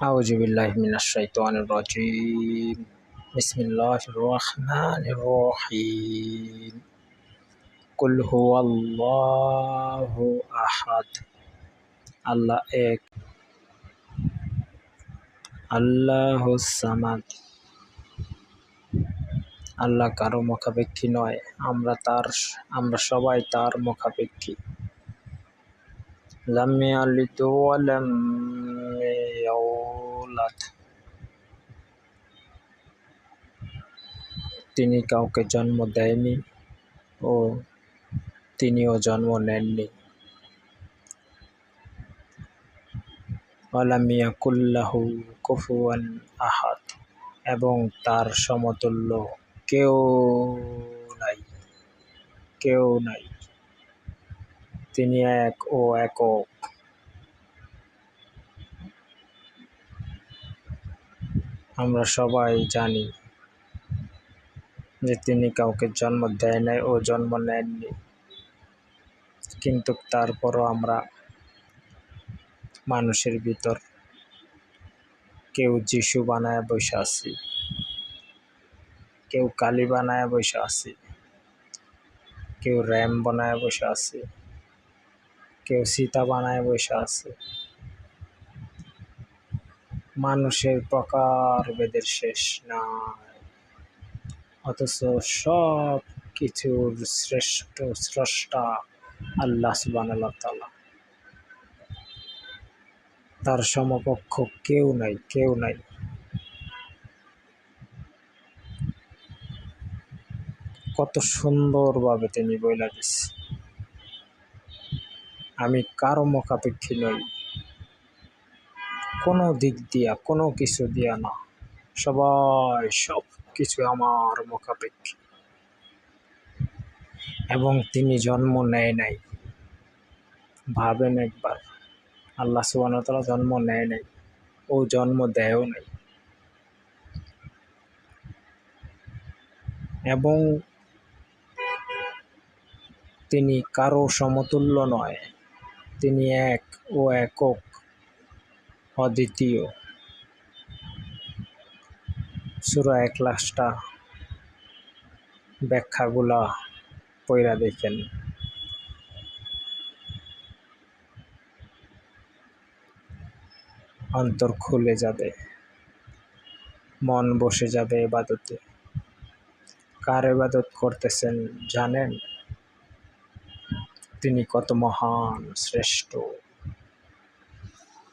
أعوذ بالله من الشيطان الرجيم بسم الله الرحمن الرحيم قل هو الله أحد আল্লাহ এক আল্লাহুস সামাদ। আল্লাহ কারো মুখাপেক্ষী নয়, আমরা সবাই তার মুখাপেক্ষী। লাম ইয়ালিদ ওয়া লাম ইউলাদ, তিনি কাউকে জন্ম দেয়নি ও তিনিও জন্ম নেননি। ওয়ালাম ইয়াকুল লাহু কুফুয়ান আহাদ, এবং তার সমতুল্য কেউ নাই। তিনি এক ও একক। আমরা সবাই জানি যে তিনি কাউকে জন্ম দেয় নাই ও জন্ম নেননি, কিন্তু তারপরও আমরা মানুষের ভিতর কেউ যিশু বানায় বসে আছি, কেউ কালী বানায় বসে আছি, কেউ র্যাম বানায় বসে আছে, কেউ সীতা বানায় বসে আছে। মানুষের প্রকার ভেদের শেষ নাই, অথচ সব কিছুর শ্রেষ্ঠ স্রষ্টা আল্লাহ সুবহানাহু ওয়া তাআলা। তার সমকক্ষ কেউ নাই। কত সুন্দরভাবে তিনি বইলা দিচ্ছে, আমি কারো মুখাপেক্ষী নই, কোনো দিক দিয়া, কোনো কিছু দিয়া না, সব কিছু আমার মুখাপেক্ষী। এবং তিনি জন্ম নেয় নাই। ভাবেন একবার, আল্লাহ সুবহানাহু ওয়া তাআলা জন্ম নেয় নাই, ও জন্ম দেয়ও নাই। এবং তিনি কারো সমতুল্য নয়, তিনি এক ও একক, অদ্বিতীয়। সূরা ইখলাসটা ব্যাখ্যাগুলা পইরা দেখেন, অন্তর খুলে যাবে, মন বসে যাবে ইবাদতে। কার ইবাদত করতেছেন জানেন? তিনি কত মহান, শ্রেষ্ঠ।